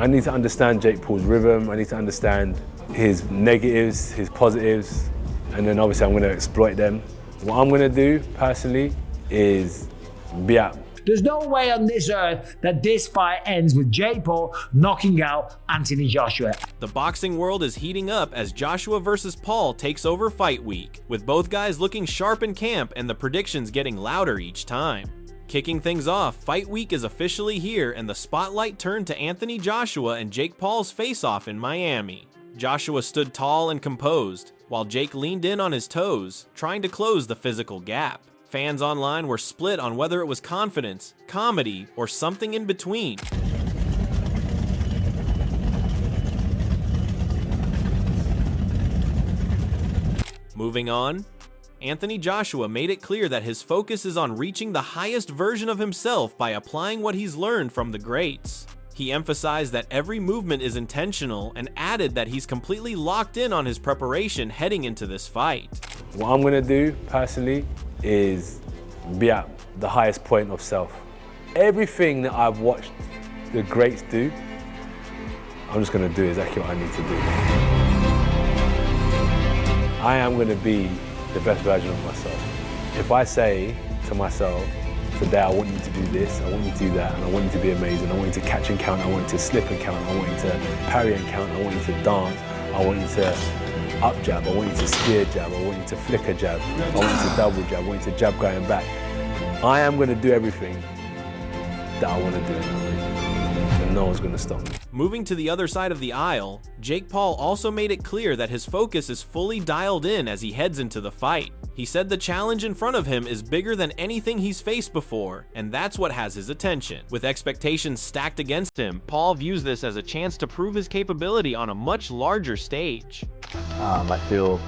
I need to understand Jake Paul's rhythm. I need to understand his negatives, his positives, and then obviously I'm going to exploit them. What I'm going to do personally is be out. There's no way on this earth that this fight ends with Jake Paul knocking out Anthony Joshua. The boxing world is heating up as Joshua versus Paul takes over Fight Week, with both guys looking sharp in camp and the predictions getting louder each time. Kicking things off, Fight Week is officially here and the spotlight turned to Anthony Joshua and Jake Paul's face-off in Miami. Joshua stood tall and composed, while Jake leaned in on his toes, trying to close the physical gap. Fans online were split on whether it was confidence, comedy, or something in between. Moving on, Anthony Joshua made it clear that his focus is on reaching the highest version of himself by applying what he's learned from the greats. He emphasized that every movement is intentional and added that he's completely locked in on his preparation heading into this fight. What I'm going to do personally is be at the highest point of self. Everything that I've watched the greats do, I'm just going to do exactly what I need to do. I am going to be the best version of myself. If I say to myself, today I want you to do this, I want you to do that, and I want you to be amazing, I want you to catch and count, I want you to slip and count, I want you to parry and count, I want you to dance, I want you to up jab, I want you to spear jab, I want you to flicker jab, I want you to double jab, I want you to jab going back. I am going to do everything that I want to do in that ring, and no one's going to stop me. Moving to the other side of the aisle, Jake Paul also made it clear that his focus is fully dialed in as he heads into the fight. He said the challenge in front of him is bigger than anything he's faced before, and that's what has his attention. With expectations stacked against him, Paul views this as a chance to prove his capability on a much larger stage. I feel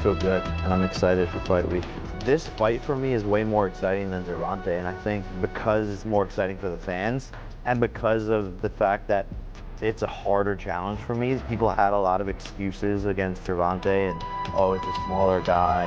good, and I'm excited for Fight Week. This fight for me is way more exciting than Gervonta, and I think because it's more exciting for the fans, and because of the fact that it's a harder challenge for me. People had a lot of excuses against Gervonta and, oh, it's a smaller guy,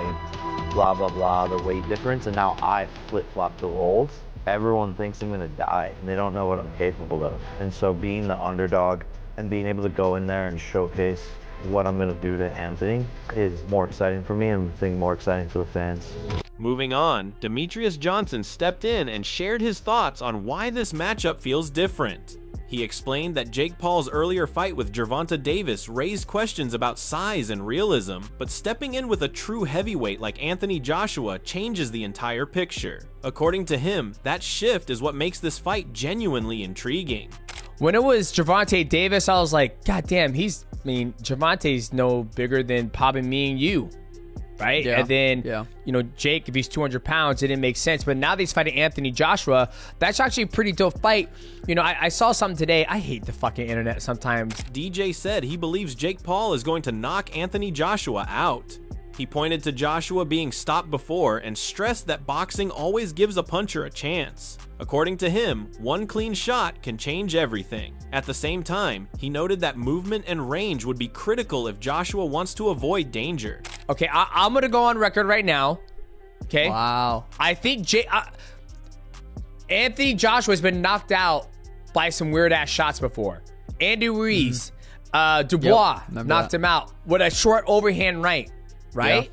blah, blah, blah, the weight difference, and now I flip-flop the roles. Everyone thinks I'm gonna die, and they don't know what I'm capable of. And so being the underdog and being able to go in there and showcase what I'm gonna do to Anthony is more exciting for me, and I think more exciting for the fans. Moving on, Demetrius Johnson stepped in and shared his thoughts on why this matchup feels different. He explained that Jake Paul's earlier fight with Gervonta Davis raised questions about size and realism, but stepping in with a true heavyweight like Anthony Joshua changes the entire picture. According to him, that shift is what makes this fight genuinely intriguing. When it was Gervonta Davis, I was like, God damn, Gervonta's no bigger than Pop and me and you. Right? Yeah. And then, you know, Jake, if he's 200 pounds, it didn't make sense. But now that he's fighting Anthony Joshua, that's actually a pretty dope fight. You know, I saw something today. I hate the fucking internet sometimes. DJ said he believes Jake Paul is going to knock Anthony Joshua out. He pointed to Joshua being stopped before and stressed that boxing always gives a puncher a chance. According to him, one clean shot can change everything. At the same time, he noted that movement and range would be critical if Joshua wants to avoid danger. Okay, I'm going to go on record right now. Okay? Wow. I think Anthony Joshua has been knocked out by some weird-ass shots before. Andy Ruiz, Dubois knocked him out with a short overhand right? Yeah.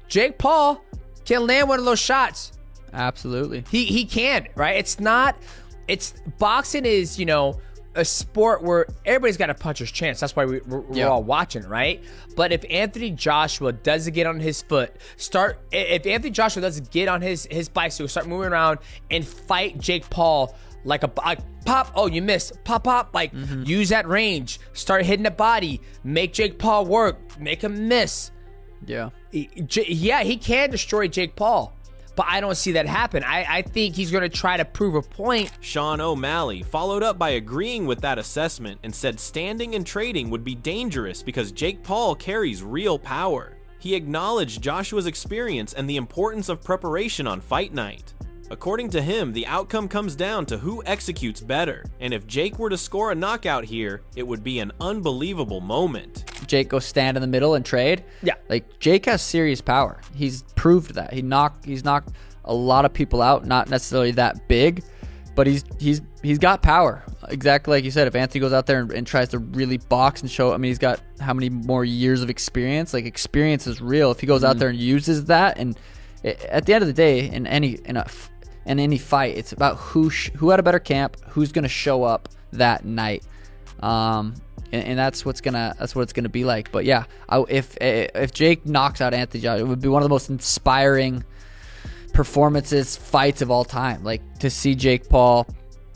Jake Paul can land one of those shots. Absolutely. He can, right? It's boxing is, you know, a sport where everybody's got a puncher's chance. That's why we're all watching, right? But if Anthony Joshua doesn't get on his foot, if Anthony Joshua doesn't get on his bicycle, start moving around and fight Jake Paul like pop, oh, you missed, pop, like use that range, start hitting the body, make Jake Paul work, make him miss. Yeah. He can destroy Jake Paul, but I don't see that happen. I think he's going to try to prove a point. Sean O'Malley followed up by agreeing with that assessment and said standing and trading would be dangerous because Jake Paul carries real power. He acknowledged Joshua's experience and the importance of preparation on fight night. According to him, the outcome comes down to who executes better, and if Jake were to score a knockout here, it would be an unbelievable moment. Jake go stand in the middle and trade. Yeah. Like, Jake has serious power. He's proved that. He's knocked a lot of people out, not necessarily that big, but he's got power. Exactly like you said. If Anthony goes out there and tries to really box and show, I mean, he's got how many more years of experience? Like, experience is real. If he goes out there and uses that, and at the end of the day, in any fight, it's about who had a better camp, who's gonna show up that night. And that's what it's gonna be like. But yeah, if Jake knocks out Anthony Joshua, it would be one of the most inspiring fights of all time. Like, to see Jake Paul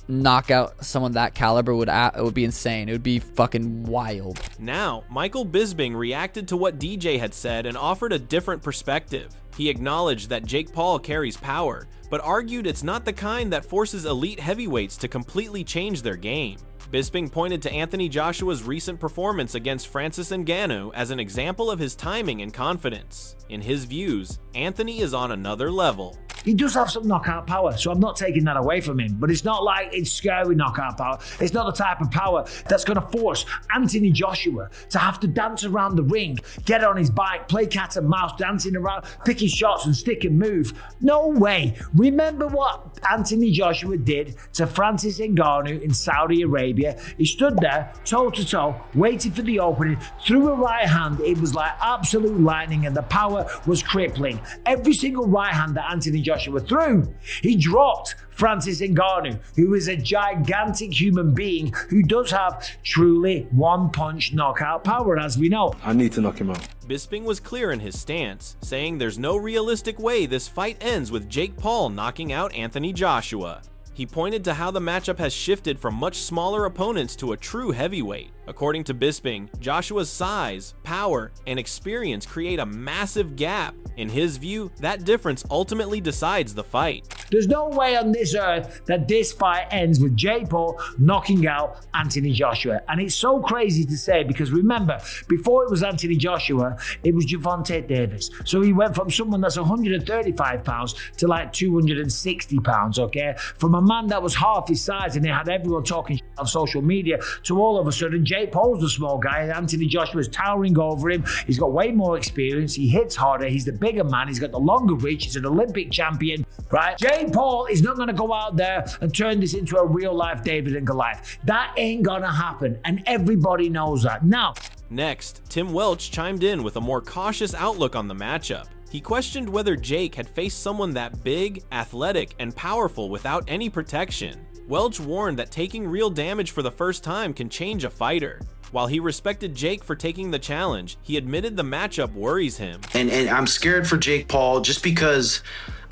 knock out someone that caliber it would be insane. It would be fucking wild. Now, Michael Bisping reacted to what DJ had said and offered a different perspective. He acknowledged that Jake Paul carries power, but argued it's not the kind that forces elite heavyweights to completely change their game. Bisping pointed to Anthony Joshua's recent performance against Francis Ngannou as an example of his timing and confidence. In his views, Anthony is on another level. He does have some knockout power, so I'm not taking that away from him. But it's not like it's scary knockout power. It's not the type of power that's going to force Anthony Joshua to have to dance around the ring, get on his bike, play cat and mouse, dancing around, pick his shots and stick and move. No way. Remember what Anthony Joshua did to Francis Ngannou in Saudi Arabia? He stood there, toe to toe, waited for the opening, threw a right hand. It was like absolute lightning, and the power was crippling. Every single right hand that Anthony Joshua threw, he dropped Francis Ngannou, who is a gigantic human being who does have truly one-punch knockout power, as we know. I need to knock him out. Bisping was clear in his stance, saying there's no realistic way this fight ends with Jake Paul knocking out Anthony Joshua. He pointed to how the matchup has shifted from much smaller opponents to a true heavyweight. According to Bisping, Joshua's size, power, and experience create a massive gap. In his view, that difference ultimately decides the fight. There's no way on this earth that this fight ends with Jake Paul knocking out Anthony Joshua. And it's so crazy to say, because remember, before it was Anthony Joshua, it was Gervonta Davis. So he went from someone that's 135 pounds to like 260 pounds, okay? From a man that was half his size and they had everyone talking on social media to all of a sudden Jake Paul's the small guy and Anthony Joshua's towering over him. He's got way more experience. He hits harder. He's the bigger man. He's got the longer reach. He's an Olympic champion, right? Jake Paul is not going to go out there and turn this into a real life David and Goliath. That ain't going to happen. And everybody knows that. Now, next, Tim Welch chimed in with a more cautious outlook on the matchup. He questioned whether Jake had faced someone that big, athletic, and powerful without any protection. Welch warned that taking real damage for the first time can change a fighter. While he respected Jake for taking the challenge, he admitted the matchup worries him. And I'm scared for Jake Paul just because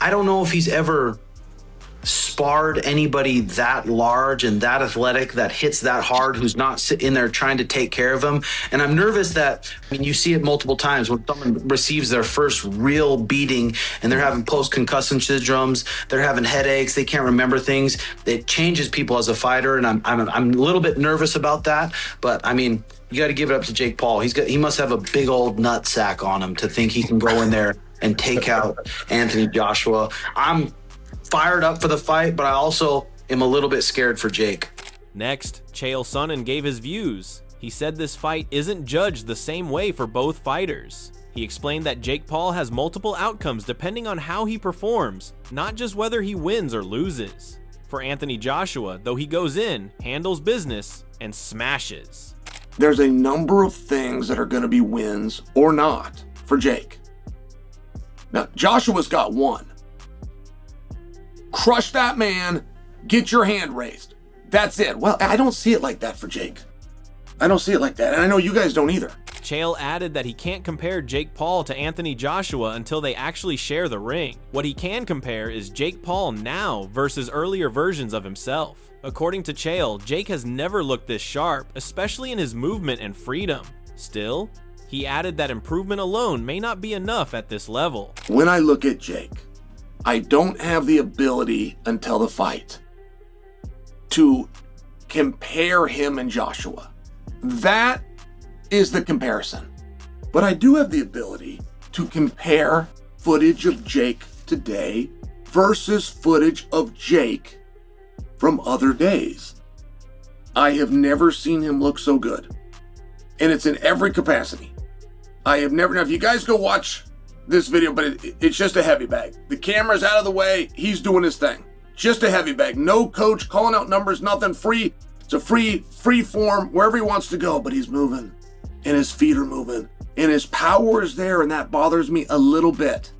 I don't know if he's ever sparred anybody that large and that athletic that hits that hard, who's not sitting there trying to take care of him. And I'm nervous that, I mean, you see it multiple times when someone receives their first real beating and they're having post-concussion syndromes, they're having headaches, they can't remember things. It changes people as a fighter, and I'm a little bit nervous about that. But I mean, you got to give it up to Jake Paul. He must have a big old nut sack on him to think he can go in there and take out Anthony Joshua. I'm fired up for the fight, but I also am a little bit scared for Jake. Next, Chael Sonnen gave his views. He said this fight isn't judged the same way for both fighters. He explained that Jake Paul has multiple outcomes depending on how he performs, not just whether he wins or loses. For Anthony Joshua, though, he goes in, handles business, and smashes. There's a number of things that are going to be wins or not for Jake. Now, Joshua's got one. Crush that man, get your hand raised. That's it. Well, I don't see it like that for Jake. I don't see it like that, and I know you guys don't either. Chael added that he can't compare Jake Paul to Anthony Joshua until they actually share the ring. What he can compare is Jake Paul now versus earlier versions of himself. According to Chael, Jake has never looked this sharp, especially in his movement and freedom. Still, he added that improvement alone may not be enough at this level. When I look at Jake, I don't have the ability until the fight to compare him and Joshua. That is the comparison. But I do have the ability to compare footage of Jake today versus footage of Jake from other days. I have never seen him look so good. And it's in every capacity. I have never, now if you guys go watch this video, but it's just a heavy bag. The camera's out of the way. He's doing his thing. just a heavy bag. No coach calling out numbers, nothing. Free. It's a free form wherever he wants to go, but he's moving and his feet are moving and his power is there, and that bothers me a little bit.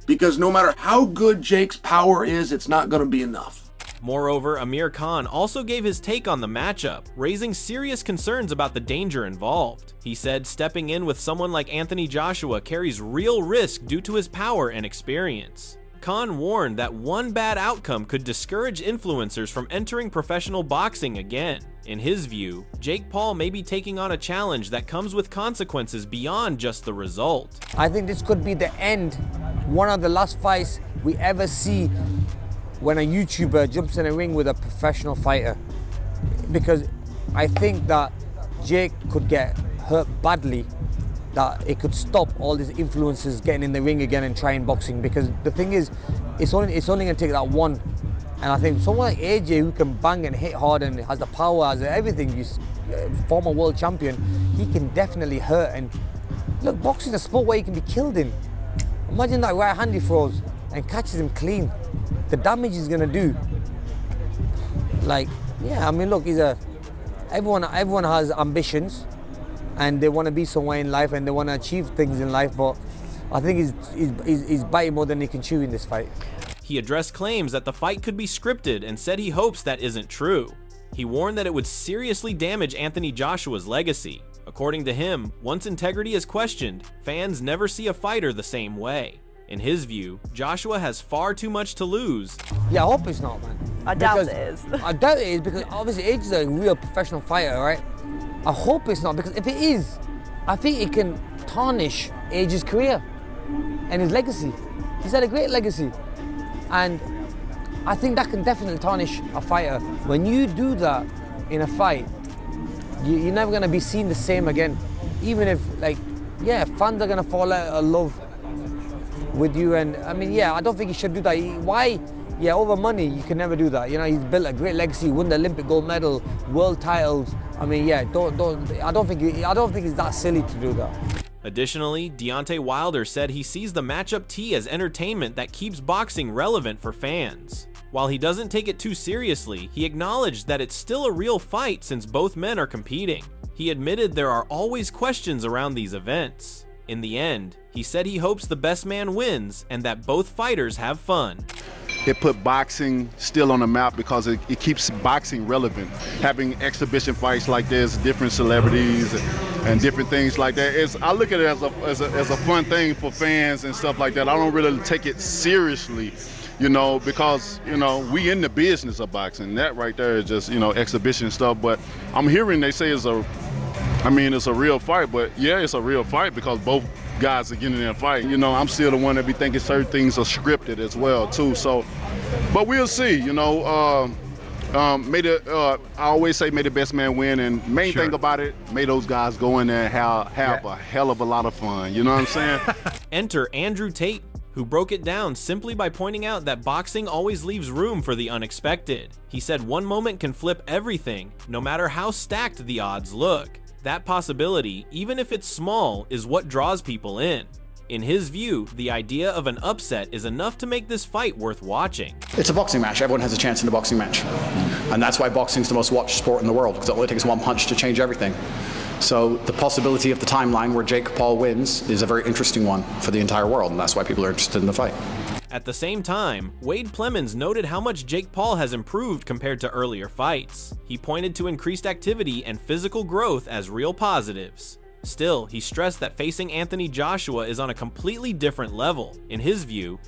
Because no matter how good Jake's power is, it's not going to be enough. Moreover, Amir Khan also gave his take on the matchup, raising serious concerns about the danger involved. He said stepping in with someone like Anthony Joshua carries real risk due to his power and experience. Khan warned that one bad outcome could discourage influencers from entering professional boxing again. In his view, Jake Paul may be taking on a challenge that comes with consequences beyond just the result. I think this could be the end, one of the last fights we ever see when a YouTuber jumps in a ring with a professional fighter. Because I think that Jake could get hurt badly, that it could stop all these influencers getting in the ring again and trying boxing. Because the thing is, it's only gonna take that one. And I think someone like AJ, who can bang and hit hard and has the power, has everything, he's former world champion, he can definitely hurt. And look, boxing is a sport where you can be killed in. Imagine that right hand he throws and catches him clean. The damage he's gonna do. Like, yeah, I mean, look, everyone has ambitions and they want to be somewhere in life and they want to achieve things in life, but I think he's biting more than he can chew in this fight. He addressed claims that the fight could be scripted and said he hopes that isn't true. He warned that it would seriously damage Anthony Joshua's legacy. According to him, once integrity is questioned, fans never see a fighter the same way. In his view, Joshua has far too much to lose. Yeah, I hope it's not, man. I doubt it is. I doubt it is, because obviously AJ is a real professional fighter, right? I hope it's not, because if it is, I think it can tarnish AJ's career and his legacy. He's had a great legacy. And I think that can definitely tarnish a fighter. When you do that in a fight, you're never gonna be seen the same again. Even if, like, yeah, fans are gonna fall out of love with you. And I mean, yeah, I don't think he should do that. Why? Yeah, over money, you can never do that. You know, he's built a great legacy, won the Olympic gold medal, world titles. I mean, yeah, I don't think he's that silly to do that. Additionally, Deontay Wilder said he sees the matchup T as entertainment that keeps boxing relevant for fans. While he doesn't take it too seriously, he acknowledged that it's still a real fight since both men are competing. He admitted there are always questions around these events. In the end, he said he hopes the best man wins and that both fighters have fun. It put boxing still on the map because it keeps boxing relevant. Having exhibition fights like this, different celebrities and different things like that. I look at it as a fun thing for fans and stuff like that. I don't really take it seriously, you know, because, you know, we in the business of boxing. That right there is just, you know, exhibition stuff. But I'm hearing they say it's a real fight, but yeah, it's a real fight because both guys are getting in there and fighting. You know, I'm still the one that be thinking certain things are scripted as well too. So, but we'll see. You know, I always say may the best man win, and main thing about it, may those guys go in there and have a hell of a lot of fun. You know what I'm saying? Enter Andrew Tate, who broke it down simply by pointing out that boxing always leaves room for the unexpected. He said one moment can flip everything, no matter how stacked the odds look. That possibility, even if it's small, is what draws people in. In his view, the idea of an upset is enough to make this fight worth watching. It's a boxing match. Everyone has a chance in a boxing match. And that's why boxing is the most watched sport in the world, because it only takes one punch to change everything. So the possibility of the timeline where Jake Paul wins is a very interesting one for the entire world, and that's why people are interested in the fight. At the same time, Wade Plemons noted how much Jake Paul has improved compared to earlier fights. He pointed to increased activity and physical growth as real positives. Still, he stressed that facing Anthony Joshua is on a completely different level. In his view,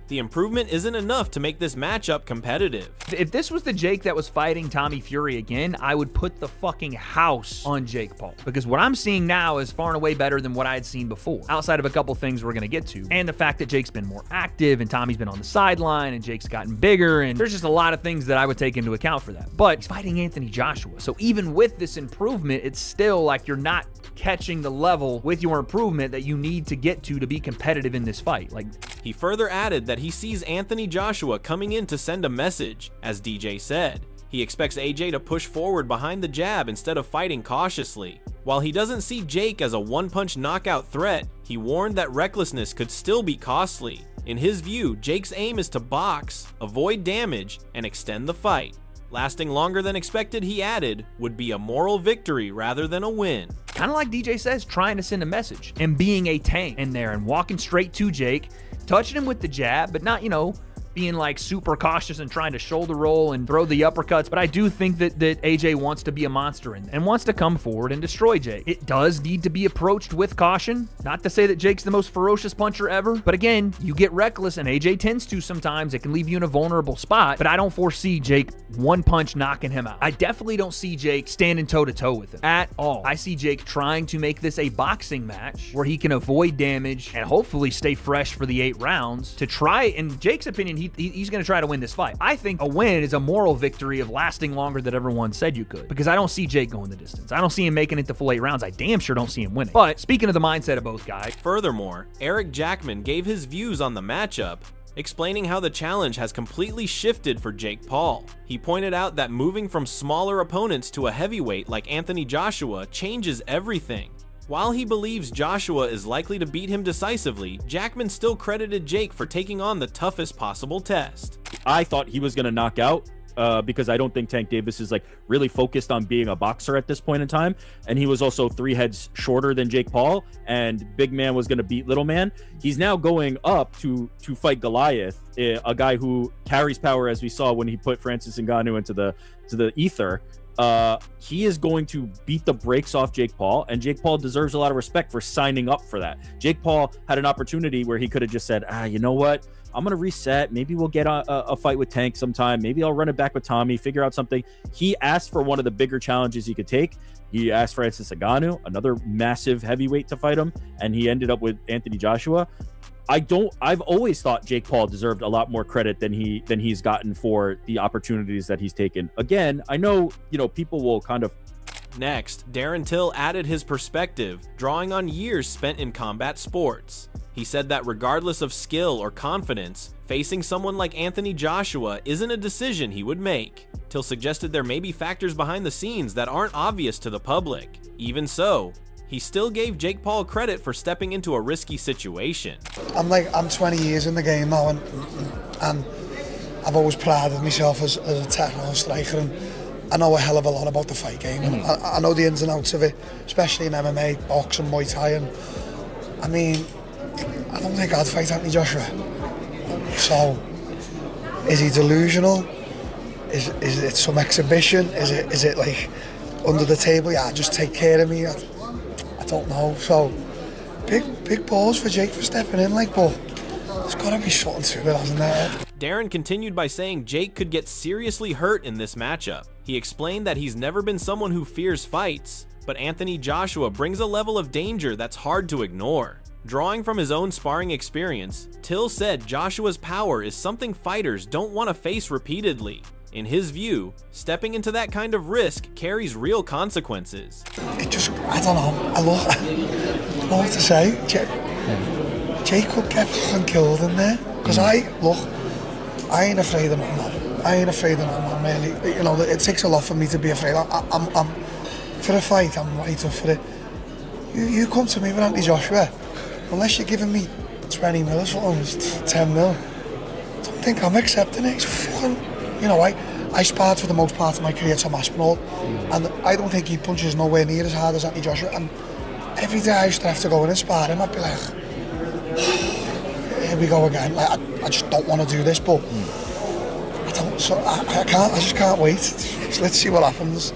the improvement isn't enough to make this matchup competitive. If this was the Jake that was fighting Tommy Fury again, I would put the fucking house on Jake Paul. Because what I'm seeing now is far and away better than what I had seen before. Outside of a couple things we're gonna get to. And the fact that Jake's been more active and Tommy's been on the sideline and Jake's gotten bigger, and there's just a lot of things that I would take into account for that. But he's fighting Anthony Joshua. So even with this improvement, it's still like you're not catching the level with your improvement that you need to get to be competitive in this fight. Like, he further added that he sees Anthony Joshua coming in to send a message. As DJ said, he expects AJ to push forward behind the jab instead of fighting cautiously. While he doesn't see Jake as a one-punch knockout threat, He warned that recklessness could still be costly. In his view, Jake's aim is to box, avoid damage, and extend the fight. Lasting longer than expected, he added, would be a moral victory rather than a win. Kind of like DJ says, trying to send a message and being a tank in there and walking straight to Jake, touching him with the jab, but not, being like super cautious and trying to shoulder roll and throw the uppercuts. But I do think that AJ wants to be a monster and wants to come forward and destroy Jake. It does need to be approached with caution. Not to say that Jake's the most ferocious puncher ever, but again, you get reckless and AJ tends to sometimes. It can leave you in a vulnerable spot, but I don't foresee Jake one punch knocking him out. I definitely don't see Jake standing toe to toe with him at all. I see Jake trying to make this a boxing match where he can avoid damage and hopefully stay fresh for the 8 rounds to try, in Jake's opinion, he's going to try to win this fight. I think a win is a moral victory of lasting longer than everyone said you could, because I don't see Jake going the distance. I don't see him making it the full 8 rounds. I damn sure don't see him winning. But speaking of the mindset of both guys. Furthermore, Eric Jackman gave his views on the matchup, explaining how the challenge has completely shifted for Jake Paul. He pointed out that moving from smaller opponents to a heavyweight like Anthony Joshua changes everything. While he believes Joshua is likely to beat him decisively, Jackman still credited Jake for taking on the toughest possible test. I thought he was going to knock out because I don't think Tank Davis is like really focused on being a boxer at this point in time. And he was also 3 heads shorter than Jake Paul, and big man was going to beat little man. He's now going up to fight Goliath, a guy who carries power, as we saw when he put Francis Ngannou into the ether. He is going to beat the brakes off Jake Paul, and Jake Paul deserves a lot of respect for signing up for that. Jake Paul had an opportunity where he could have just said, you know what? I'm going to reset. Maybe we'll get a fight with Tank sometime. Maybe I'll run it back with Tommy, figure out something. He asked for one of the bigger challenges he could take. He asked Francis Ngannou, another massive heavyweight, to fight him, and he ended up with Anthony Joshua. I've always thought Jake Paul deserved a lot more credit than he's gotten for the opportunities that he's taken. Again, I know, people will kind of. Next, Darren Till added his perspective, drawing on years spent in combat sports. He said that regardless of skill or confidence, facing someone like Anthony Joshua isn't a decision he would make. Till suggested there may be factors behind the scenes that aren't obvious to the public. Even so, he still gave Jake Paul credit for stepping into a risky situation. I'm 20 years in the game now, and I've always prided myself as a technical striker, and I know a hell of a lot about the fight game. And I know the ins and outs of it, especially in MMA, boxing, Muay Thai, and I mean, I don't think I'd fight Anthony Joshua. So, is he delusional? Is it some exhibition? Is it like under the table? Yeah, just take care of me. I don't know. So, big balls for Jake for stepping in, but there's got to be something to it, hasn't there? Darren continued by saying Jake could get seriously hurt in this matchup. He explained that he's never been someone who fears fights, but Anthony Joshua brings a level of danger that's hard to ignore. Drawing from his own sparring experience, Till said Joshua's power is something fighters don't want to face repeatedly. In his view, stepping into that kind of risk carries real consequences. I don't know. I don't know what to say. Jake could get fucking killed in there. Because I ain't afraid of nothing. I ain't afraid of nothing, really. It takes a lot for me to be afraid. I'm for a fight, I'm right up for it. You come to me with Anthony Joshua, unless you're giving me 20 mil or something, 10 mil, I don't think I'm accepting it. It's fucking, I sparred for the most part of my career Tom Aspinall, and I don't think he punches nowhere near as hard as Anthony Joshua, and every day I used to have to go in and spar him, I'd be like, here we go again. I just don't want to do this, but I just can't wait. Let's see what happens.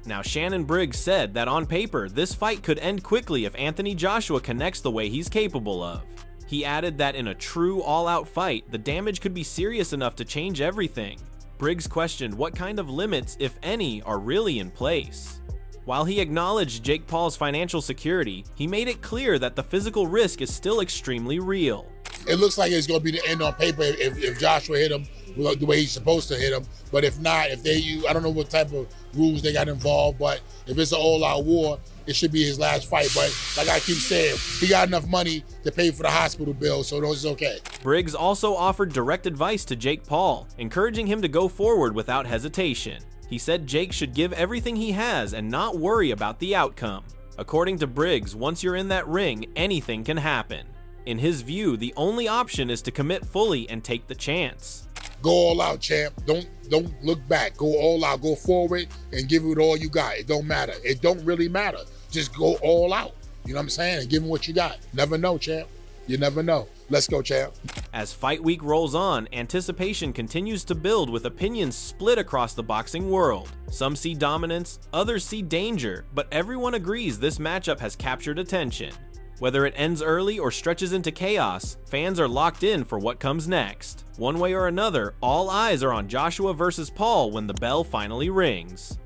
Now, Shannon Briggs said that on paper, this fight could end quickly if Anthony Joshua connects the way he's capable of. He added that in a true all-out fight, the damage could be serious enough to change everything. Briggs questioned what kind of limits, if any, are really in place. While he acknowledged Jake Paul's financial security, he made it clear that the physical risk is still extremely real. It looks like it's going to be the end on paper if Joshua hit him the way he's supposed to hit him. But if not, I don't know what type of rules they got involved, but if it's an all-out war, it should be his last fight. But like I keep saying, he got enough money to pay for the hospital bill, so it's okay. Briggs also offered direct advice to Jake Paul, encouraging him to go forward without hesitation. He said Jake should give everything he has and not worry about the outcome. According to Briggs, once you're in that ring, anything can happen. In his view, the only option is to commit fully and take the chance. Go all out, champ. Don't look back. Go all out. Go forward and give it all you got. It don't matter. It don't really matter. Just go all out. You know what I'm saying? And give him what you got. Never know, champ. You never know. Let's go, champ. As Fight Week rolls on, anticipation continues to build with opinions split across the boxing world. Some see dominance, others see danger, but everyone agrees this matchup has captured attention. Whether it ends early or stretches into chaos, fans are locked in for what comes next. One way or another, all eyes are on Joshua versus Paul when the bell finally rings.